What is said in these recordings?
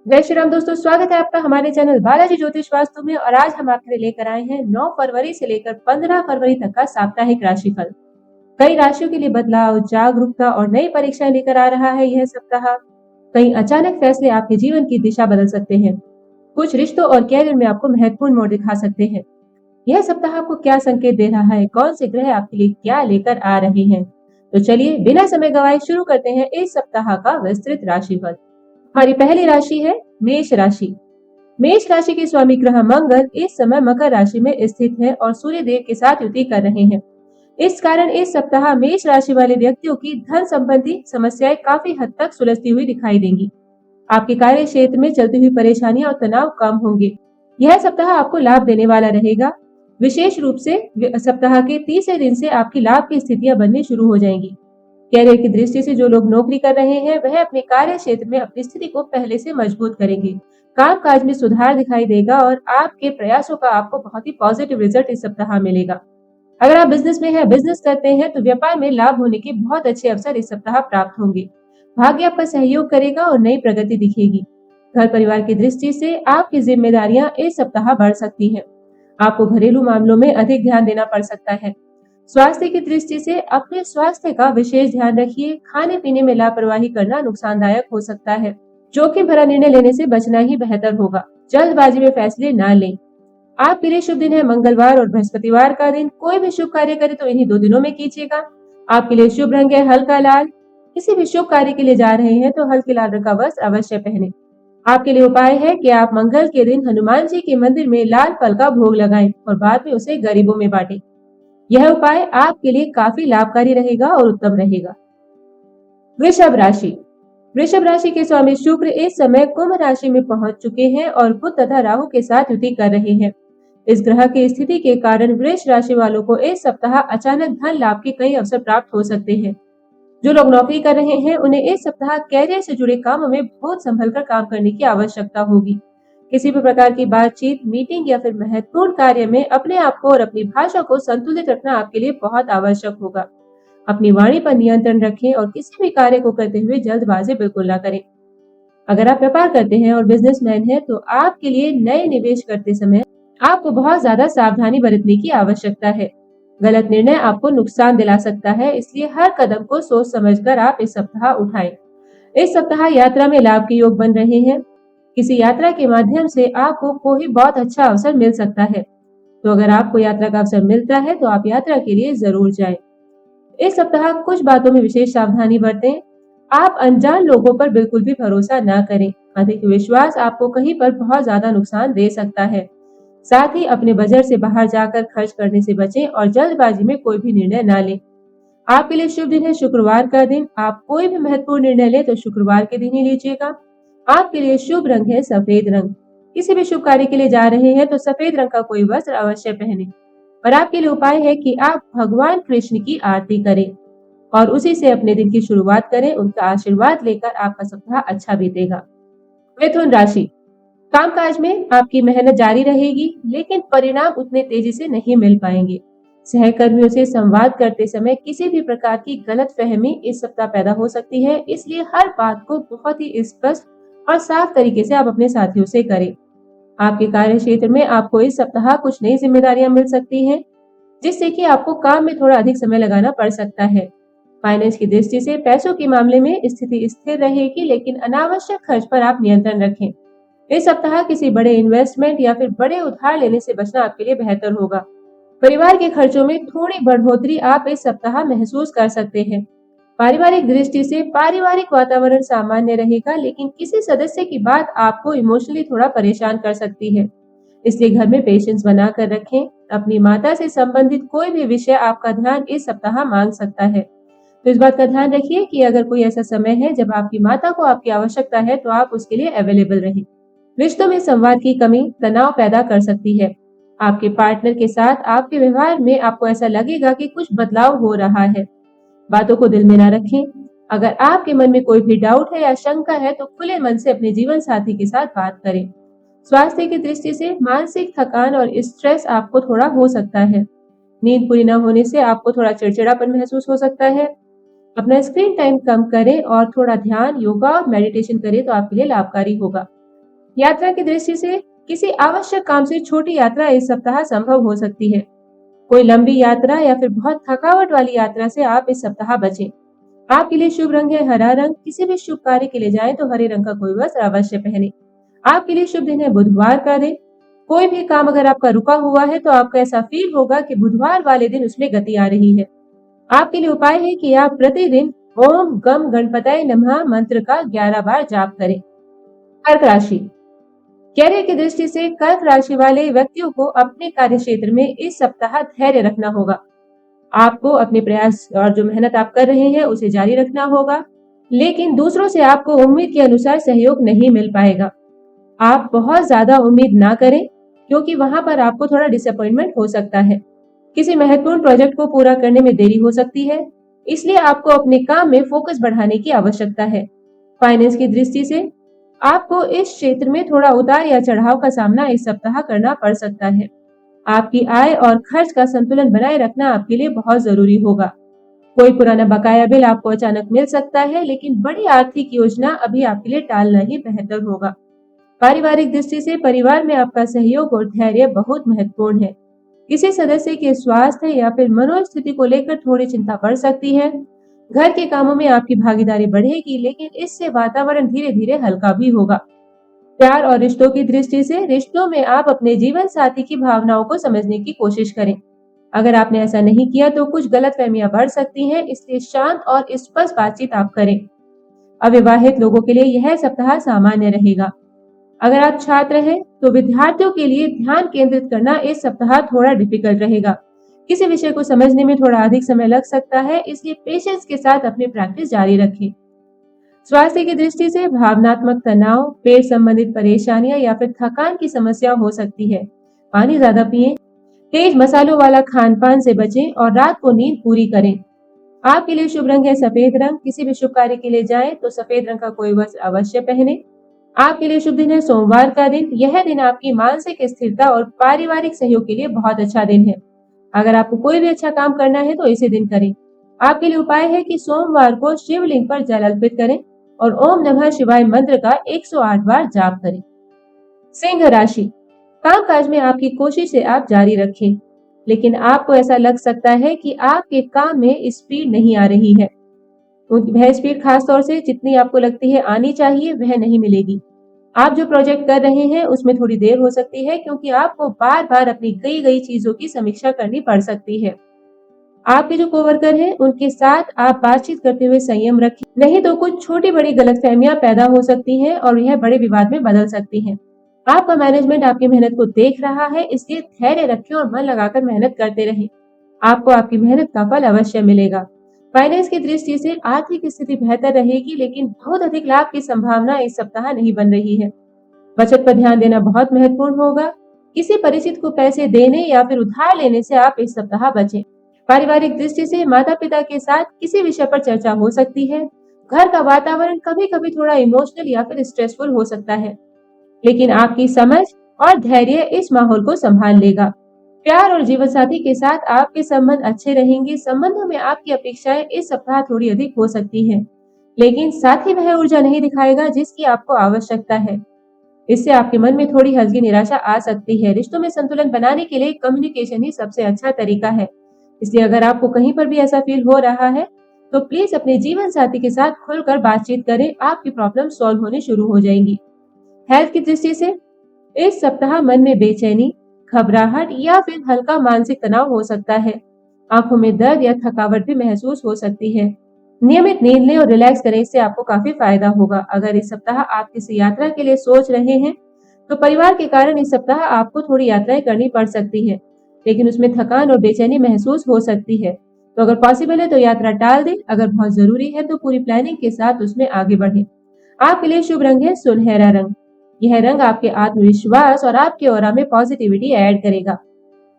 जय श्री राम दोस्तों, स्वागत है आपका हमारे चैनल बालाजी ज्योतिष वास्तु में। और आज हम आपके लिए लेकर आए हैं 9 फरवरी से लेकर 15 फरवरी तक का साप्ताहिक राशिफल। कई राशियों के लिए बदलाव, जागरूकता और नई परीक्षाएं लेकर आ रहा है यह सप्ताह। कई अचानक फैसले आपके जीवन की दिशा बदल सकते हैं। कुछ रिश्तों और कैरियर में आपको महत्वपूर्ण मोड़ दिखा सकते हैं। यह सप्ताह आपको क्या संकेत दे रहा है, कौन से ग्रह आपके लिए क्या लेकर आ रहे हैं, तो चलिए बिना समय गवाए शुरू करते हैं इस सप्ताह का विस्तृत राशिफल। हमारी पहली राशि है मेष राशि। मेष राशि के स्वामी ग्रह मंगल इस समय मकर राशि में स्थित है और सूर्य देव के साथ युति कर रहे हैं। इस कारण इस सप्ताह मेष राशि वाले व्यक्तियों की धन संबंधी समस्याएं काफी हद तक सुलझती हुई दिखाई देंगी। आपके कार्य क्षेत्र में चलती हुई परेशानियां और तनाव कम होंगे। यह सप्ताह आपको लाभ देने वाला रहेगा। विशेष रूप से सप्ताह के तीसरे दिन से आपकी लाभ की स्थितियां बननी शुरू हो जाएंगी। कैरियर की दृष्टि से जो लोग नौकरी कर रहे हैं वह अपने कार्य क्षेत्र में अपनी स्थिति को पहले से मजबूत करेंगे। काम काज में सुधार दिखाई देगा और आपके प्रयासों का आपको बहुत ही पॉजिटिव रिजल्ट इस सप्ताह मिलेगा। अगर आप बिजनेस में है, बिजनेस करते हैं, तो व्यापार में लाभ होने के बहुत अच्छे अवसर इस सप्ताह प्राप्त होंगे। भाग्य आपका सहयोग करेगा और नई प्रगति दिखेगी। घर परिवार की दृष्टि से आपकी जिम्मेदारियां इस सप्ताह बढ़ सकती हैं। आपको घरेलू मामलों में अधिक ध्यान देना पड़ सकता है। स्वास्थ्य की दृष्टि से अपने स्वास्थ्य का विशेष ध्यान रखिए। खाने पीने में लापरवाही करना नुकसानदायक हो सकता है। जोखिम भरा निर्णय लेने से बचना ही बेहतर होगा। जल्दबाजी में फैसले न लें। आपके लिए शुभ दिन है मंगलवार और बृहस्पतिवार का दिन। कोई भी शुभ कार्य करे तो इन्हीं 2 दिनों में कीजिएगा। आपके लिए शुभ रंग है हल्का लाल। किसी भी शुभ कार्य के लिए जा रहे हैं तो हल्के लाल रंग का वस्त्र अवश्य पहने। आपके लिए उपाय है कि आप मंगल के दिन हनुमान जी के मंदिर में लाल फल का भोग लगाएं और बाद में उसे गरीबों में बांटें। यह उपाय आपके लिए काफी लाभकारी रहेगा और उत्तम रहेगा। वृषभ राशि। वृषभ राशि के स्वामी शुक्र इस समय कुंभ राशि में पहुंच चुके हैं और बुध तथा राहु के साथ युति कर रहे हैं। इस ग्रह की स्थिति के कारण वृष राशि वालों को इस सप्ताह अचानक धन लाभ के कई अवसर प्राप्त हो सकते हैं। जो लोग नौकरी कर रहे हैं उन्हें इस सप्ताह कैरियर से जुड़े कामों में बहुत संभल कर काम करने की आवश्यकता होगी। किसी भी प्रकार की बातचीत, मीटिंग या फिर महत्वपूर्ण कार्य में अपने आप को और अपनी भाषा को संतुलित रखना आपके लिए बहुत आवश्यक होगा। अपनी वाणी पर नियंत्रण रखें और किसी भी कार्य को करते हुए जल्दबाजी बिल्कुल न करें। अगर आप व्यापार करते हैं और बिजनेसमैन हैं तो आपके लिए नए निवेश करते समय आपको बहुत ज्यादा सावधानी बरतने की आवश्यकता है। गलत निर्णय आपको नुकसान दिला सकता है, इसलिए हर कदम को सोच समझकर आप इस सप्ताह उठाएं। इस सप्ताह यात्रा में लाभ के योग बन रहे हैं। किसी यात्रा के माध्यम से आपको कोई बहुत अच्छा अवसर मिल सकता है। तो अगर आपको यात्रा का अवसर मिलता है तो आप यात्रा के लिए जरूर जाएं। इस सप्ताह कुछ बातों में विशेष सावधानी बरतें। आप अनजान लोगों पर बिल्कुल भी भरोसा न करें। अधिक विश्वास आपको कहीं पर बहुत ज्यादा नुकसान दे सकता है। साथ ही अपने बजट से बाहर जाकर खर्च करने से बचें और जल्दबाजी में कोई भी निर्णय न लें। आपके लिए शुभ दिन है शुक्रवार का दिन। आप कोई भी महत्वपूर्ण निर्णय लें तो शुक्रवार के दिन ही लीजिएगा। आपके लिए शुभ रंग है सफेद रंग। किसी भी शुभ कार्य के लिए जा रहे हैं तो सफेद रंग का कोई वस्त्र अवश्य पहने। और आपके लिए उपाय है कि आप भगवान कृष्ण की आरती करें और उसी से अपने दिन की शुरुआत करें। उनका आशीर्वाद लेकर आपका सप्ताह अच्छा बीतेगा। मिथुन राशि। कामकाज में आपकी मेहनत जारी रहेगी, लेकिन परिणाम उतने तेजी से नहीं मिल पाएंगे। सहकर्मियों से संवाद करते समय किसी भी प्रकार की गलतफहमी इस सप्ताह पैदा हो सकती है, इसलिए हर बात को बहुत ही स्पष्ट और साफ तरीके से आप अपने साथियों से करें। आपके कार्य क्षेत्र में आपको इस सप्ताह कुछ नई जिम्मेदारियां मिल सकती हैं, जिससे कि आपको काम में थोड़ा अधिक समय लगाना पड़ सकता है। फाइनेंस की दृष्टि से पैसों के मामले में स्थिति स्थिर रहेगी, लेकिन अनावश्यक खर्च पर आप नियंत्रण रखें। इस सप्ताह किसी बड़े इन्वेस्टमेंट या फिर बड़े उधार लेने से बचना आपके लिए बेहतर होगा। परिवार के खर्चों में थोड़ी बढ़ोतरी आप इस सप्ताह महसूस कर सकते हैं। पारिवारिक दृष्टि से पारिवारिक वातावरण सामान्य रहेगा, लेकिन किसी सदस्य की बात आपको इमोशनली थोड़ा परेशान कर सकती है। इसलिए घर में पेशेंस बनाकर रखें। अपनी माता से संबंधित कोई भी विषय आपका ध्यान इस सप्ताह मांग सकता है, तो इस बात का ध्यान रखिए कि अगर कोई ऐसा समय है जब आपकी माता को आपकी आवश्यकता है तो आप उसके लिए अवेलेबल रहें। रिश्तों में संवाद की कमी तनाव पैदा कर सकती है। आपके पार्टनर के साथ आपके व्यवहार में आपको ऐसा लगेगा कि कुछ बदलाव हो रहा है। बातों को दिल में न रखें। अगर आपके मन में कोई भी डाउट है या शंका है तो खुले मन से अपने जीवन साथी के साथ बात करें। स्वास्थ्य की दृष्टि से मानसिक थकान और स्ट्रेस आपको थोड़ा हो सकता है। नींद पूरी न होने से आपको थोड़ा चिड़चिड़ापन महसूस हो सकता है। अपना स्क्रीन टाइम कम करें और थोड़ा ध्यान, योगा और मेडिटेशन करें तो आपके लिए लाभकारी होगा। यात्रा की दृष्टि से किसी आवश्यक काम से छोटी यात्रा इस सप्ताह संभव हो सकती है। कोई लंबी यात्रा या फिर बहुत थकावट वाली यात्रा से आप इस सप्ताह बचें। आपके लिए शुभ रंग है हरा रंग। किसी भी शुभ कार्य के लिए जाएं तो हरे रंग का कोई वस्त्र अवश्य पहने। आपके लिए शुभ दिन है बुधवार का दिन। कोई भी काम अगर आपका रुका हुआ है तो आपको ऐसा फील होगा कि बुधवार वाले दिन उसमें गति आ रही है। आपके लिए उपाय है कि आप प्रतिदिन ओम गम गणपतये नमः मंत्र का 11 बार जाप करें। कर्क राशि। कैरियर की दृष्टि से कर्क राशि वाले व्यक्तियों को अपने कार्य क्षेत्र में इस सप्ताह धैर्य रखना होगा। आपको अपने प्रयास और जो मेहनत आप कर रहे हैं उसे जारी रखना होगा, लेकिन दूसरों से आपको उम्मीद के अनुसार सहयोग नहीं मिल पाएगा। आप बहुत ज्यादा उम्मीद ना करें, क्योंकि वहां पर आपको थोड़ा डिसअपॉइंटमेंट हो सकता है। किसी महत्वपूर्ण प्रोजेक्ट को पूरा करने में देरी हो सकती है, इसलिए आपको अपने काम में फोकस बढ़ाने की आवश्यकता है। फाइनेंस की दृष्टि से आपको इस क्षेत्र में थोड़ा उतार या चढ़ाव का सामना इस सप्ताह करना पड़ सकता है। आपकी आय और खर्च का संतुलन बनाए रखना आपके लिए बहुत जरूरी होगा। कोई पुराना बकाया बिल आपको अचानक मिल सकता है, लेकिन बड़ी आर्थिक योजना अभी आपके लिए टालना ही बेहतर होगा। पारिवारिक दृष्टि से परिवार में आपका सहयोग और धैर्य बहुत महत्वपूर्ण है। किसी सदस्य के स्वास्थ्य या फिर मनोस्थिति को लेकर थोड़ी चिंता बढ़ सकती है। घर के कामों में आपकी भागीदारी बढ़ेगी, लेकिन इससे वातावरण धीरे धीरे हल्का भी होगा। प्यार और रिश्तों की दृष्टि से रिश्तों में आप अपने जीवन साथी की भावनाओं को समझने की कोशिश करें। अगर आपने ऐसा नहीं किया तो कुछ गलतफहमियां बढ़ सकती हैं, इसलिए शांत और स्पष्ट बातचीत आप करें। अविवाहित लोगों के लिए यह सप्ताह सामान्य रहेगा। अगर आप छात्र हैं तो विद्यार्थियों के लिए ध्यान केंद्रित करना इस सप्ताह थोड़ा डिफिकल्ट रहेगा। किसी विषय को समझने में थोड़ा अधिक समय लग सकता है, इसलिए पेशेंस के साथ अपनी प्रैक्टिस जारी रखें। स्वास्थ्य की दृष्टि से भावनात्मक तनाव, पेट संबंधित परेशानियां या फिर थकान की समस्या हो सकती है। पानी ज्यादा पिएं, तेज मसालों वाला खान पान से बचें और रात को नींद पूरी करें। आपके लिए शुभ रंग है सफेद रंग। किसी भी शुभ कार्य के लिए जाएं तो सफेद रंग का कोई वस्त्र अवश्य पहने। आपके लिए शुभ दिन है सोमवार का दिन। यह दिन आपकी मानसिक स्थिरता और पारिवारिक सहयोग के लिए बहुत अच्छा दिन है। अगर आपको कोई भी अच्छा काम करना है तो इसी दिन करें। आपके लिए उपाय है कि सोमवार को शिवलिंग पर जल अर्पित करें और ओम नमः शिवाय मंत्र का 108 बार जाप करें। सिंह राशि। कामकाज में आपकी कोशिश से आप जारी रखें, लेकिन आपको ऐसा लग सकता है कि आपके काम में स्पीड नहीं आ रही है। वह स्पीड खास तौर से जितनी आपको लगती है आनी चाहिए वह नहीं मिलेगी। आप जो प्रोजेक्ट कर रहे हैं उसमें थोड़ी देर हो सकती है, क्योंकि आपको बार बार अपनी कई गई चीजों की समीक्षा करनी पड़ सकती है। आपके जो कोवर्कर हैं उनके साथ आप बातचीत करते हुए संयम रखें, नहीं तो कुछ छोटी बड़ी गलतफहमियां पैदा हो सकती हैं और यह बड़े विवाद में बदल सकती हैं। आपका मैनेजमेंट आपकी मेहनत को देख रहा है, इसलिए धैर्य रखें और मन लगाकर मेहनत करते रहें। आपको आपकी मेहनत का फल अवश्य मिलेगा। फाइनेंस की दृष्टि से आर्थिक स्थिति बेहतर रहेगी, लेकिन बहुत अधिक लाभ की संभावना इस सप्ताह नहीं बन रही है। बचत पर ध्यान देना बहुत महत्वपूर्ण होगा। किसी परिचित को पैसे देने या फिर उधार लेने से आप इस सप्ताह बचें। पारिवारिक दृष्टि से माता पिता के साथ किसी विषय पर चर्चा हो सकती है। घर का वातावरण कभी कभी थोड़ा इमोशनल या फिर स्ट्रेसफुल हो सकता है, लेकिन आपकी समझ और धैर्य इस माहौल को संभाल लेगा। प्यार और जीवन साथी के साथ आपके संबंध अच्छे रहेंगे। संबंधों में आपकी अपेक्षाएं इस सप्ताह थोड़ी अधिक हो सकती हैं, लेकिन साथी वह ऊर्जा नहीं दिखाएगा जिसकी आपको आवश्यकता है। इससे आपके मन में थोड़ी हल्की निराशा आ सकती है। रिश्तों में संतुलन बनाने के लिए कम्युनिकेशन ही सबसे अच्छा तरीका है। इसलिए अगर आपको कहीं पर भी ऐसा फील हो रहा है तो प्लीज अपने जीवन साथी के साथ खुलकर बातचीत करें। आपकी प्रॉब्लम सॉल्व होनी शुरू हो जाएंगी। हेल्थ की दृष्टि से इस सप्ताह मन में बेचैनी, घबराहट या फिर हल्का मानसिक तनाव हो सकता है। आंखों में दर्द या थकावट भी महसूस हो सकती है। नियमित नींद लें और रिलैक्स करें, इससे आपको काफी फायदा होगा। अगर इस सप्ताह आप किसी यात्रा के लिए सोच रहे हैं तो परिवार के कारण इस सप्ताह आपको थोड़ी यात्राएं करनी पड़ सकती है, लेकिन उसमें थकान और बेचैनी महसूस हो सकती है। तो अगर पॉसिबल है तो यात्रा टाल दें। अगर बहुत जरूरी है तो पूरी प्लानिंग के साथ उसमें आगे बढ़ें। आपके लिए शुभ रंग है सुनहरा रंग। यह रंग आपके आत्मविश्वास और आपके ऑरा में पॉजिटिविटी ऐड करेगा।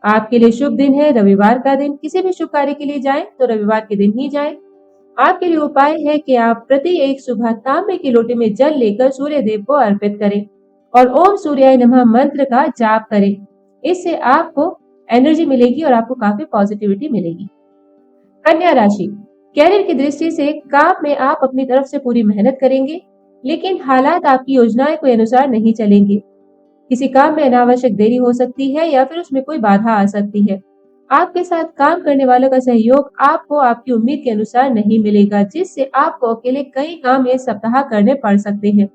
आपके लिए शुभ दिन है रविवार का दिन। किसी भी शुभ कार्य के लिए जाएं तो रविवार के दिन ही जाएं। आपके लिए उपाय है कि आप प्रति एक सुबह तांबे के लोटे में जल लेकर सूर्य देव को अर्पित करें और ओम सूर्याय नमः मंत्र का जाप करें। इससे आपको एनर्जी मिलेगी और आपको काफी पॉजिटिविटी मिलेगी। कन्या राशि। कैरियर की दृष्टि से काम में आप अपनी तरफ से पूरी मेहनत करेंगे। लेकिन हालात आपकी योजनाएं के अनुसार नहीं चलेंगे। किसी काम में अनावश्यक देरी हो सकती है या फिर उसमें कोई बाधा आ सकती है। आपके साथ काम करने वालों का सहयोग आपको आपकी उम्मीद के अनुसार नहीं मिलेगा, जिससे आपको अकेले कई काम इस सप्ताह करने पड़ सकते हैं।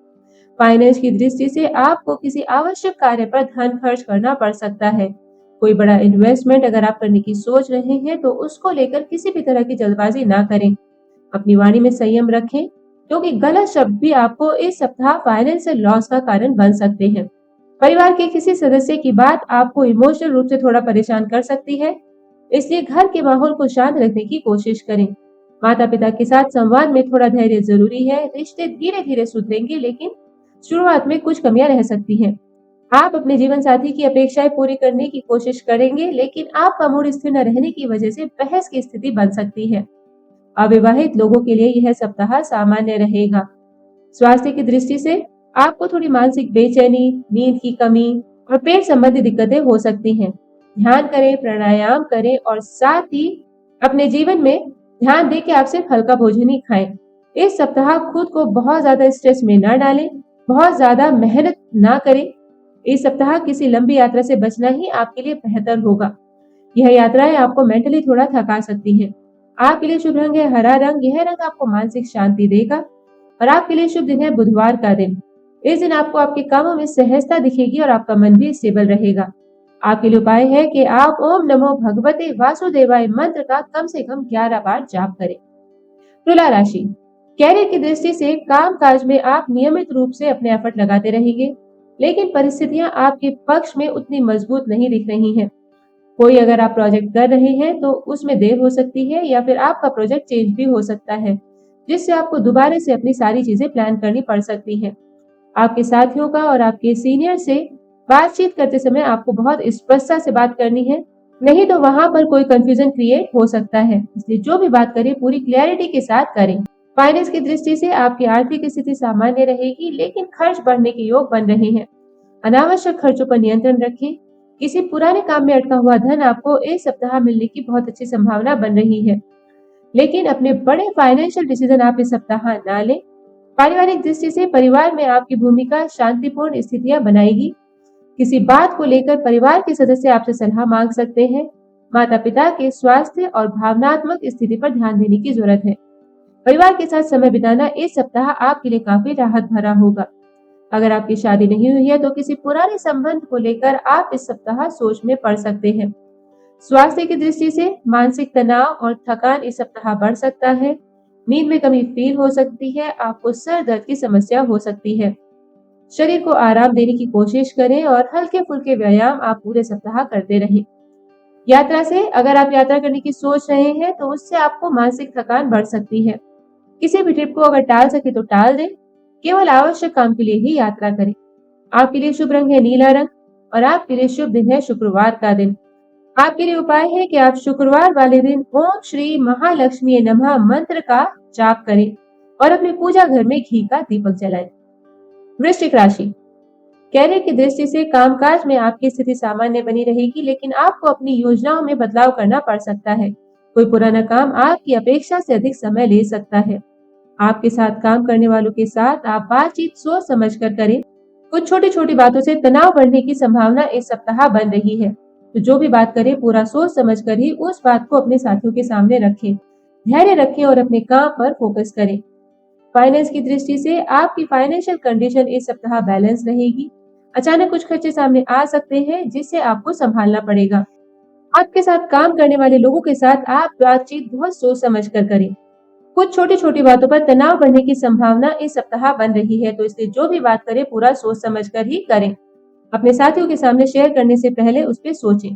फाइनेंस की दृष्टि से आपको किसी आवश्यक कार्य पर धन खर्च करना पड़ सकता है। कोई बड़ा इन्वेस्टमेंट अगर आप करने की सोच रहे हैं तो उसको लेकर किसी भी तरह की जल्दबाजी ना करें। अपनी वाणी में संयम रखें, क्योंकि गलत शब्द भी आपको इस सप्ताह फाइनेंशियल लॉस का कारण बन सकते हैं। परिवार के किसी सदस्य की बात आपको इमोशनल रूप से थोड़ा परेशान कर सकती है, इसलिए घर के माहौल को शांत रखने की कोशिश करें। माता पिता के साथ संवाद में थोड़ा धैर्य जरूरी है। रिश्ते धीरे धीरे सुधरेंगे, लेकिन शुरुआत में कुछ कमियां रह सकती हैं। आप अपने जीवन साथी की अपेक्षाएं पूरी करने की कोशिश करेंगे, लेकिन आपका मूड स्थिर न रहने की वजह से बहस की स्थिति बन सकती है। अविवाहित लोगों के लिए यह सप्ताह सामान्य रहेगा। स्वास्थ्य की दृष्टि से आपको थोड़ी मानसिक बेचैनी, नींद की कमी और पेट संबंधी दिक्कतें हो सकती हैं। ध्यान करें, प्राणायाम करें और साथ ही अपने जीवन में ध्यान दें कि आप सिर्फ हल्का भोजन ही खाएं। इस सप्ताह खुद को बहुत ज्यादा स्ट्रेस में ना डालें, बहुत ज्यादा मेहनत ना करें। इस सप्ताह किसी लंबी यात्रा से बचना ही आपके लिए बेहतर होगा। यह यात्राएं आपको मेंटली थोड़ा थका सकती हैं। आपके लिए शुभ रंग है हरा रंग। यह रंग आपको मानसिक शांति देगा। और आपके लिए शुभ दिन है बुधवार का दिन। इस दिन आपको आपके कामों में सहजता दिखेगी और आपका मन भी स्टेबल रहेगा। आपके लिए उपाय है कि आप ओम नमो भगवते वासुदेवाय मंत्र का कम से कम 11 बार जाप करें। तुला राशि, कैरियर की दृष्टि से काम काज में आप नियमित रूप से अपने एफर्ट लगाते रहेंगे, लेकिन परिस्थितियां आपके पक्ष में उतनी मजबूत नहीं दिख रही हैं। कोई अगर आप प्रोजेक्ट कर रहे हैं तो उसमें देर हो सकती है या फिर आपका प्रोजेक्ट चेंज भी हो सकता है, जिससे आपको दोबारा से अपनी सारी चीजें प्लान करनी पड़ सकती हैं। आपके साथियों का और आपके सीनियर से बातचीत करते समय आपको बहुत स्पष्टता से बात करनी है, नहीं तो वहां पर कोई कंफ्यूजन क्रिएट हो सकता है। इसलिए जो भी बात करें पूरी क्लैरिटी के साथ करें। फाइनेंस की दृष्टि से आपकी आर्थिक स्थिति सामान्य रहेगी, लेकिन खर्च बढ़ने के योग बन रहे हैं। अनावश्यक खर्चों पर नियंत्रण रखें। किसी पुराने काम में अटका हुआ धन आपको इस सप्ताह मिलने की बहुत अच्छी संभावना बन रही है, लेकिन अपने बड़े फाइनेंशियल डिसीजन आप इस सप्ताह ना लें। पारिवारिक दृष्टि से परिवार में आपकी भूमिका शांतिपूर्ण स्थितियां बनाएगी। किसी बात को लेकर परिवार के सदस्य आपसे सलाह मांग सकते हैं। माता पिता के स्वास्थ्य और भावनात्मक स्थिति पर ध्यान देने की जरूरत है। परिवार के साथ समय बिताना इस सप्ताह आपके लिए काफी राहत भरा होगा। अगर आपकी शादी नहीं हुई है तो किसी पुराने संबंध को लेकर आप इस सप्ताह सोच में पड़ सकते हैं। स्वास्थ्य की दृष्टि से मानसिक तनाव और थकान इस सप्ताह बढ़ सकता है। नींद में कमी फील हो सकती है। आपको सर दर्द की समस्या हो सकती है। शरीर को आराम देने की कोशिश करें और हल्के फुल्के व्यायाम आप पूरे सप्ताह करते रहें। यात्रा से अगर आप यात्रा करने की सोच रहे हैं तो उससे आपको मानसिक थकान बढ़ सकती है। किसी भी ट्रिप को अगर टाल सके तो टाल दें। केवल आवश्यक काम के लिए ही यात्रा करें। आपके लिए शुभ रंग है नीला रंग और आपके लिए शुभ दिन है शुक्रवार का दिन। आपके लिए उपाय है कि आप शुक्रवार वाले दिन ओम श्री महालक्ष्मी नमः मंत्र का जाप करें और अपने पूजा घर में घी का दीपक जलाएं। वृश्चिक राशि, कैरियर की दृष्टि से कामकाज में आपकी स्थिति सामान्य बनी रहेगी, लेकिन आपको अपनी योजनाओं में बदलाव करना पड़ सकता है। कोई पुराना काम आपकी अपेक्षा से अधिक समय ले सकता है। आपके साथ काम करने वालों के साथ आप बातचीत सोच समझ कर करें। कुछ छोटी छोटी बातों से तनाव बढ़ने की संभावना इस सप्ताह बन रही है, तो जो भी बात करें पूरा सोच समझ कर ही उस बात को अपने साथियों के सामने रखें। धैर्य रखें और अपने काम पर फोकस करें। फाइनेंस की दृष्टि से आपकी फाइनेंशियल कंडीशन इस सप्ताह बैलेंस रहेगी। अचानक कुछ खर्चे सामने आ सकते हैं, जिससे आपको संभालना पड़ेगा। आपके साथ काम करने वाले लोगों के साथ आप बातचीत बहुत सोच समझ कर करें। कुछ छोटी छोटी बातों पर तनाव बढ़ने की संभावना इस सप्ताह बन रही है, तो इसलिए जो भी बात करें पूरा सोच समझ कर ही करें। अपने साथियों के सामने शेयर करने से पहले उस पर सोचें।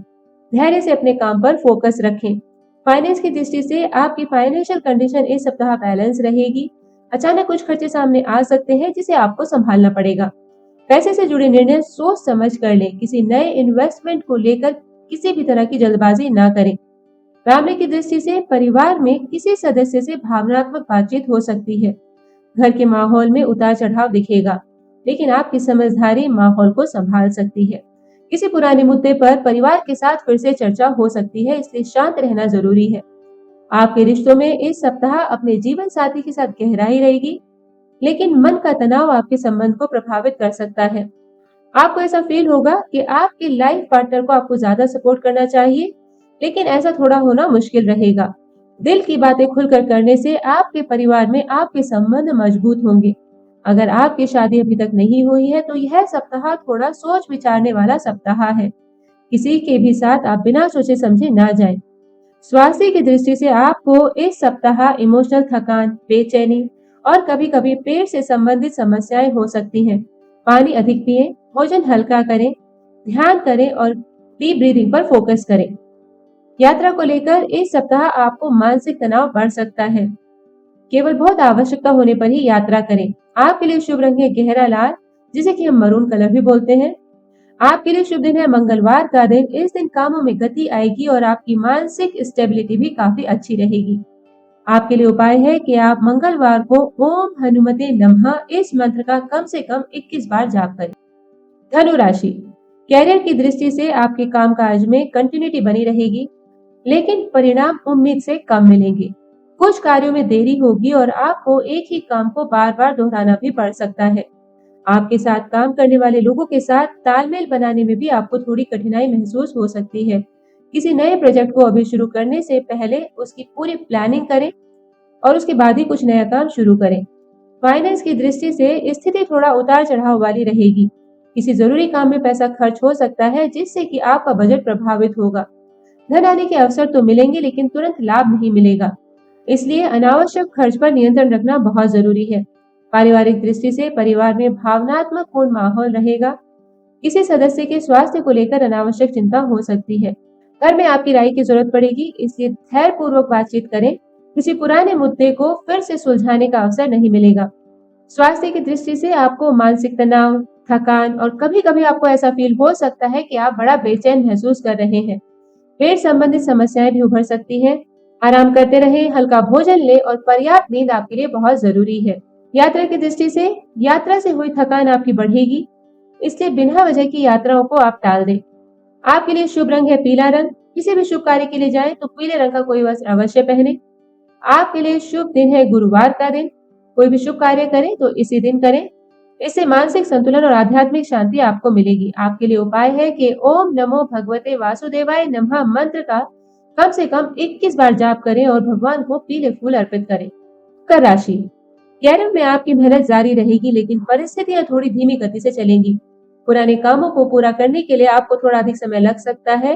धैर्य से अपने काम पर फोकस रखें। फाइनेंस की दृष्टि से आपकी फाइनेंशियल कंडीशन इस सप्ताह बैलेंस रहेगी। अचानक कुछ खर्चे सामने आ सकते हैं, जिसे आपको संभालना पड़ेगा। पैसे से जुड़े निर्णय सोच समझ कर लें। किसी नए इन्वेस्टमेंट को लेकर किसी भी तरह की जल्दबाजी ना करें। फैमिली की दृष्टि से परिवार में किसी सदस्य से भावनात्मक बातचीत हो सकती है। घर के माहौल में उतार चढ़ाव दिखेगा, लेकिन आपकी समझदारी माहौल को संभाल सकती है। किसी पुराने मुद्दे पर परिवार के साथ फिर से चर्चा हो सकती है, इसलिए शांत रहना जरूरी है। आपके रिश्तों में इस सप्ताह अपने जीवन साथी के साथ गहराई रहेगी। लेकिन मन का तनाव आपके संबंध को प्रभावित कर सकता है। आपको ऐसा फील होगा कि आपके लाइफ पार्टनर को आपको ज्यादा सपोर्ट करना चाहिए, लेकिन ऐसा थोड़ा होना मुश्किल रहेगा। दिल की बातें खुलकर करने से आपके परिवार में आपके संबंध मजबूत होंगे। अगर आपकी शादी अभी तक नहीं हुई है तो यह सप्ताह थोड़ा सोच विचारने वाला सप्ताह है। किसी के भी साथ आप बिना सोचे समझे ना जाएं। स्वास्थ्य की दृष्टि से आपको इस सप्ताह इमोशनल थकान, बेचैनी और कभी-कभी पेट से संबंधित समस्याएं हो सकती हैं। पानी अधिक पिएं, भोजन हल्का करें, ध्यान करें और डीप ब्रीदिंग पर फोकस करें। यात्रा को लेकर इस सप्ताह आपको मानसिक तनाव बढ़ सकता है। केवल बहुत आवश्यकता होने पर ही यात्रा करें। आपके लिए शुभ रंग है गहरा लाल, जिसे कि हम मरून कलर भी बोलते हैं। आपके लिए शुभ दिन है मंगलवार का दिन। इस दिन कामों में गति आएगी और आपकी मानसिक स्टेबिलिटी भी काफी अच्छी रहेगी। आपके लिए उपाय है कि आप मंगलवार को ओम हनुमते नमः इस मंत्र का कम से कम 21 बार जाप करें। धनु राशि, कैरियर की दृष्टि से आपके कामकाज में कंटिन्यूटी बनी रहेगी, लेकिन परिणाम उम्मीद से कम मिलेंगे। कुछ कार्यों में देरी होगी और आपको एक ही काम को बार बार दोहराना भी पड़ सकता है। आपके साथ काम करने वाले लोगों के साथ तालमेल बनाने में भी आपको थोड़ी कठिनाई महसूस हो सकती है। किसी नए प्रोजेक्ट को अभी शुरू करने से पहले उसकी पूरी प्लानिंग करें और उसके बाद ही कुछ नया काम शुरू करें। फाइनेंस की दृष्टि से स्थिति थोड़ा उतार चढ़ाव वाली रहेगी। किसी जरूरी काम में पैसा खर्च हो सकता है, जिससे कि आपका बजट प्रभावित होगा। धन आने के अवसर तो मिलेंगे, लेकिन तुरंत लाभ नहीं मिलेगा। इसलिए अनावश्यक खर्च पर नियंत्रण रखना बहुत जरूरी है। पारिवारिक दृष्टि से परिवार में भावनात्मक पूर्ण माहौल रहेगा। किसी सदस्य के स्वास्थ्य को लेकर अनावश्यक चिंता हो सकती है। घर में आपकी राय की जरूरत पड़ेगी, इसलिए धैर्य पूर्वक बातचीत करें। किसी पुराने मुद्दे को फिर से सुलझाने का अवसर नहीं मिलेगा। स्वास्थ्य की दृष्टि से आपको मानसिक तनाव, थकान और कभी-कभी आपको ऐसा फील हो सकता है कि आप बड़ा बेचैन महसूस कर रहे हैं। पेट संबंधित समस्याएं भी उभर सकती हैं। आराम करते रहें, हल्का भोजन लें और पर्याप्त नींद आपके लिए बहुत जरूरी है। यात्रा की दृष्टि से यात्रा से हुई थकान आपकी बढ़ेगी, इसलिए बिना वजह की यात्राओं को आप टाल दें। आपके लिए शुभ रंग है पीला रंग। किसी भी शुभ कार्य के लिए जाएं तो पीले रंग का कोई वस्त्र अवश्य पहने। आपके लिए शुभ दिन है गुरुवार का दिन। कोई भी शुभ कार्य करें तो इसी दिन करें। इससे मानसिक संतुलन और आध्यात्मिक शांति आपको मिलेगी। आपके लिए उपाय है कि ओम नमो भगवते वासुदेवाय नमः मंत्र का कम से कम 21 बार जाप करें और भगवान को पीले फूल अर्पित करें। कर राशि, कैरियर में आपकी मेहनत जारी रहेगी, लेकिन परिस्थितियां थोड़ी धीमी गति से चलेंगी। पुराने कामों को पूरा करने के लिए आपको थोड़ा अधिक समय लग सकता है।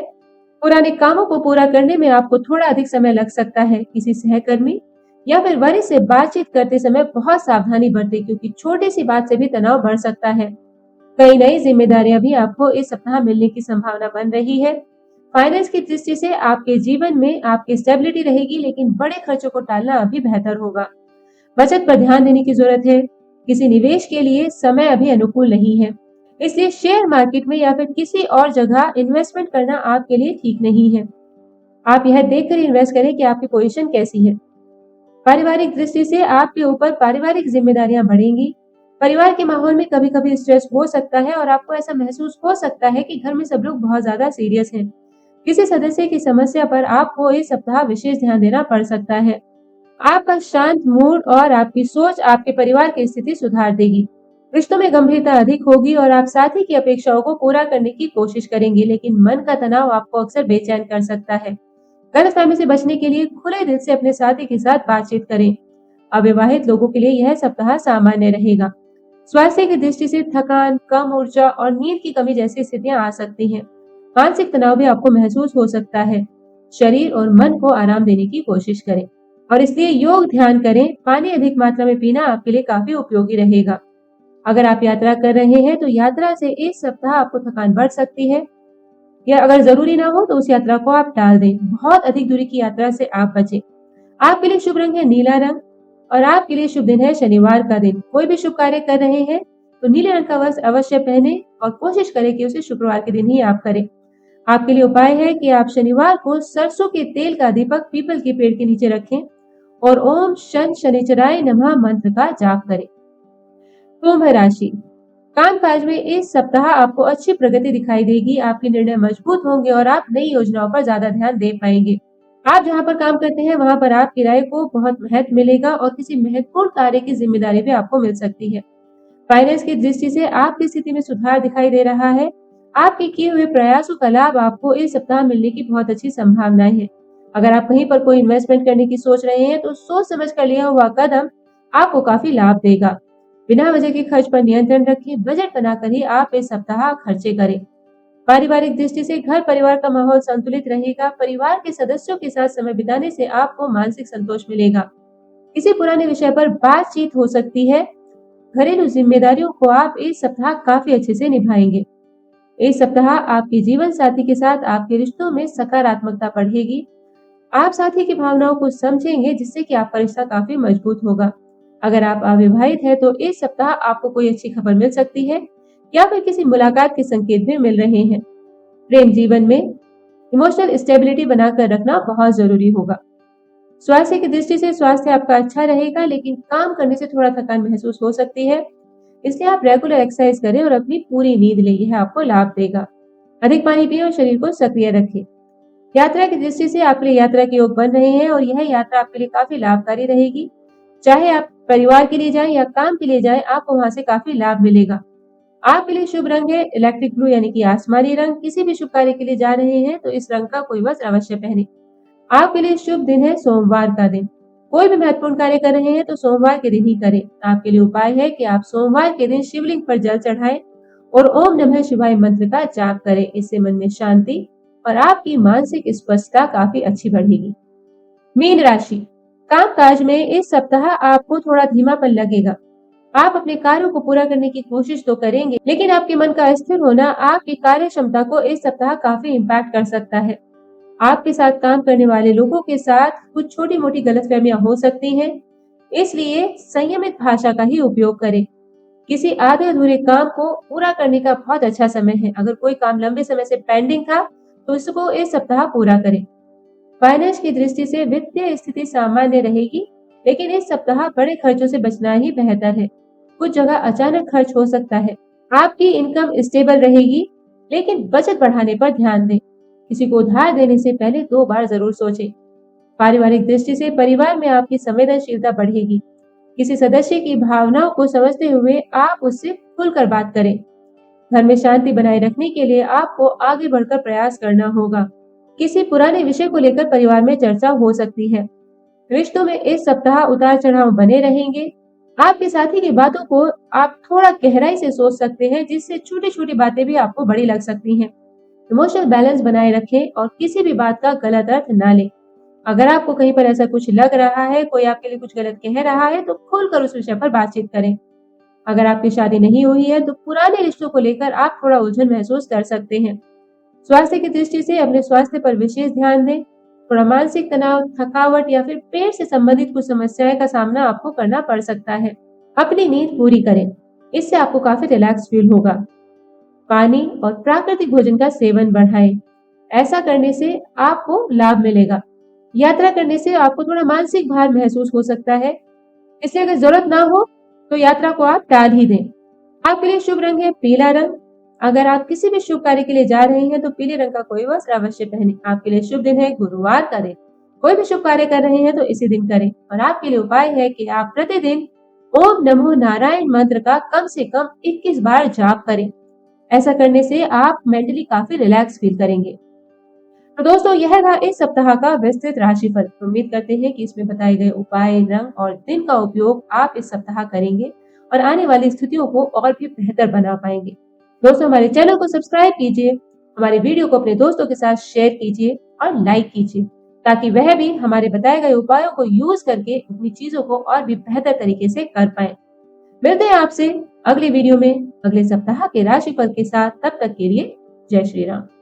पुराने कामों को पूरा करने में आपको थोड़ा अधिक समय लग सकता है। किसी सहकर्मी या फिर वरिष्ठ से बातचीत करते समय बहुत सावधानी बरतें, क्योंकि छोटी सी बात से भी तनाव बढ़ सकता है। कई नई जिम्मेदारियां भी आपको इस सप्ताह मिलने की संभावना बन रही है। फाइनेंस की दृष्टि से आपके जीवन में आपकी स्टेबिलिटी रहेगी, लेकिन बड़े खर्चों को टालना अभी बेहतर होगा। बचत पर ध्यान देने की जरूरत है। किसी निवेश के लिए समय अभी अनुकूल नहीं है, इसलिए शेयर मार्केट में या फिर किसी और जगह इन्वेस्टमेंट करना आपके लिए ठीक नहीं है। आप यह देखकर इन्वेस्ट करें कि आपकी पोजीशन कैसी है। पारिवारिक दृष्टि से आपके ऊपर पारिवारिक जिम्मेदारियां बढ़ेंगी। परिवार के माहौल में कभी-कभी स्ट्रेस हो सकता है और आपको ऐसा महसूस हो सकता है कि घर में सब लोग बहुत ज्यादा सीरियस हैं। किसी सदस्य की समस्या पर आपको इस सप्ताह विशेष ध्यान देना पड़ सकता है। आपका शांत मूड और आपकी सोच आपके परिवार की स्थिति सुधार देगी। रिश्तों में गंभीरता अधिक होगी और आप साथी की अपेक्षाओं को पूरा करने की कोशिश करेंगे, लेकिन मन का तनाव आपको अक्सर बेचैन कर सकता है। गलतफहमी से बचने के लिए खुले दिल से अपने साथी के साथ बातचीत करें। अविवाहित लोगों के लिए यह सप्ताह सामान्य रहेगा। स्वास्थ्य की दृष्टि से थकान, कम ऊर्जा और नींद की कमी जैसी स्थितियां आ सकती हैं। मानसिक तनाव भी आपको महसूस हो सकता है। शरीर और मन को आराम देने की कोशिश करें और इसलिए योग ध्यान करें। पानी अधिक मात्रा में पीना आपके लिए काफी उपयोगी रहेगा। अगर आप यात्रा कर रहे हैं तो यात्रा से इस सप्ताह आपको थकान बढ़ सकती है, या अगर जरूरी ना हो तो उस यात्रा को आप टाल दें। बहुत अधिक दूरी की यात्रा से आप बचें। आपके लिए शुभ रंग है नीला रंग और आपके लिए शुभ दिन है शनिवार का दिन। कोई भी शुभ कार्य कर रहे हैं तो नीले रंग का वस्त्र अवश्य पहने और कोशिश करें कि उसे शुक्रवार के दिन ही आप करें। आपके लिए उपाय है कि आप शनिवार को सरसों के तेल का दीपक पीपल के पेड़ के नीचे रखें और ओम शन शनिचराय नमः मंत्र का जाप करें। कुंभ राशि, कामकाज में इस सप्ताह आपको अच्छी प्रगति दिखाई देगी। आपके निर्णय मजबूत होंगे और आप नई योजनाओं पर ज्यादा ध्यान दे पाएंगे। आप जहाँ पर काम करते हैं वहां पर आप किराए को बहुत महत्व मिलेगा और किसी महत्वपूर्ण कार्य की जिम्मेदारी भी आपको मिल सकती है। फाइनेंस की दृष्टि से आपकी स्थिति में सुधार दिखाई दे रहा है। आपके किए हुए प्रयासों का लाभ आपको इस सप्ताह मिलने की बहुत अच्छी संभावनाएं हैं। अगर आप कहीं पर कोई इन्वेस्टमेंट करने की सोच रहे हैं तो सोच समझ कर लिया हुआ कदम आपको काफी लाभ देगा। बिना वजह के खर्च पर नियंत्रण रखें, बजट बनाकर ही आप इस सप्ताह खर्चे करें। पारिवारिक दृष्टि से घर परिवार का माहौल संतुलित रहेगा। परिवार के सदस्यों के साथ समय बिताने से आपको मानसिक संतोष मिलेगा। किसी पुराने विषय पर बातचीत हो सकती है। घरेलू जिम्मेदारियों को आप इस सप्ताह काफी अच्छे से निभाएंगे। इस सप्ताह आपके जीवन साथी के साथ आपके रिश्तों में सकारात्मकता बढ़ेगी। आप साथी की भावनाओं को समझेंगे जिससे कि आपका रिश्ता काफी मजबूत होगा। अगर आप अविवाहित हैं तो इस सप्ताह आपको कोई अच्छी खबर मिल सकती है या फिर किसी मुलाकात के संकेत भी मिल रहे हैं। प्रेम जीवन में इमोशनल स्टेबिलिटी बनाकर रखना बहुत जरूरी होगा। स्वास्थ्य की दृष्टि से स्वास्थ्य आपका अच्छा रहेगा, लेकिन काम करने से थोड़ा थकान महसूस हो सकती है। इसलिए आप रेगुलर एक्सरसाइज करें और अपनी पूरी नींद लें, यह आपको लाभ देगा। अधिक पानी पिएं और शरीर को सक्रिय रखें। यात्रा की दृष्टि से आपके लिए यात्रा के योग बन रहे हैं और यह यात्रा आपके लिए काफी लाभकारी रहेगी। चाहे आप परिवार के लिए जाएं या काम के लिए जाएं, आपको वहां से काफी लाभ मिलेगा। आपके लिए शुभ रंग है इलेक्ट्रिक ब्लू यानी कि आसमानी रंग। किसी भी शुभ कार्य के लिए जा रहे हैं तो इस रंग का कोई वस्त्र अवश्य पहने। आपके लिए शुभ दिन है सोमवार का दिन। कोई भी महत्वपूर्ण कार्य कर रहे हैं तो सोमवार के दिन ही करें। आपके लिए उपाय है कि आप सोमवार के दिन शिवलिंग पर जल चढ़ाएं और ओम नमः शिवाय मंत्र का जाप करें। इससे मन में शांति और आपकी मानसिक स्पष्टता काफी अच्छी बढ़ेगी। मीन राशि, कामकाज में इस सप्ताह आपको थोड़ा धीमापन लगेगा। आप अपने कार्यों को पूरा करने की कोशिश तो करेंगे, लेकिन आपके मन का अस्थिर होना आपकी कार्य क्षमता को इस सप्ताह काफी इम्पैक्ट कर सकता है। आपके साथ काम करने वाले लोगों के साथ कुछ छोटी मोटी गलतफहमियां हो सकती हैं, इसलिए संयमित भाषा का ही उपयोग करें। किसी आधे अधूरे काम को पूरा करने का बहुत अच्छा समय है। अगर कोई काम लंबे समय से पेंडिंग था तो इसको इस सप्ताह पूरा करें। फाइनेंस की दृष्टि से वित्तीय स्थिति सामान्य रहेगी, लेकिन इस सप्ताह बड़े खर्चों से बचना ही बेहतर है। कुछ जगह अचानक खर्च हो सकता है। आपकी इनकम स्टेबल रहेगी, लेकिन बचत बढ़ाने पर ध्यान दें। किसी को उधार देने से पहले 2 बार जरूर सोचें। पारिवारिक दृष्टि से परिवार में आपकी संवेदनशीलता बढ़ेगी। किसी सदस्य की भावनाओं को समझते हुए आप उससे खुलकर बात करें। घर में शांति बनाए रखने के लिए आपको आगे बढ़कर प्रयास करना होगा। किसी पुराने विषय को लेकर परिवार में चर्चा हो सकती है। रिश्तों में इस सप्ताह उतार चढ़ाव बने रहेंगे। आपके साथी की बातों को आप थोड़ा गहराई से सोच सकते हैं, जिससे छोटी छोटी बातें भी आपको बड़ी लग सकती हैं। इमोशनल बैलेंस बनाए रखें और किसी भी बात का गलत अर्थ ना लें। अगर आपको कहीं पर ऐसा कुछ लग रहा है, कोई आपके लिए कुछ गलत कह रहा है, तो खुलकर उस विषय पर बातचीत करें। अगर आपकी शादी नहीं हुई है तो पुराने रिश्तों को लेकर आप थोड़ा उलझन महसूस कर सकते हैं। स्वास्थ्य की दृष्टि से अपने स्वास्थ्य पर विशेष ध्यान दें। थोड़ा मानसिक तनाव, थकावट या फिर पेट से संबंधित कुछ समस्याएं का सामना आपको करना पड़ सकता है। अपनी नींद पूरी करें, इससे आपको काफी रिलैक्स फील होगा। पानी और प्राकृतिक भोजन का सेवन बढ़ाएं, ऐसा करने से आपको लाभ मिलेगा। यात्रा करने से आपको थोड़ा मानसिक भार महसूस हो सकता है, इसलिए अगर जरूरत ना हो तो यात्रा को आप टाल ही दें। आपके लिए शुभ रंग है पीला रंग। अगर आप किसी भी शुभ कार्य के लिए जा रहे हैं तो पीले रंग का कोई वस्त्र अवश्य पहने। आपके लिए शुभ दिन है गुरुवार का दिन। कोई भी शुभ कार्य कर रहे हैं तो इसी दिन करें। और आपके लिए उपाय है कि आप प्रतिदिन ओम नमो नारायण मंत्र का कम से कम 21 बार जाप करें। ऐसा करने से आप मेंटली काफी रिलैक्स फील करेंगे। तो दोस्तों, यह था इस सप्ताह का विस्तृत राशिफल। उम्मीद करते हैं कि इसमें बताए गए उपाय, रंग और दिन का उपयोग आप इस सप्ताह करेंगे और आने वाली स्थितियों को और भी बेहतर बना पाएंगे। दोस्तों, हमारे चैनल को सब्सक्राइब कीजिए, हमारे वीडियो को अपने दोस्तों के साथ शेयर कीजिए और लाइक कीजिए, ताकि वह भी हमारे बताए गए उपायों को यूज करके अपनी चीजों को और भी बेहतर तरीके से कर पाए। मिलते हैं आपसे अगले वीडियो में अगले सप्ताह के राशिफल के साथ। तब तक के लिए जय श्री राम।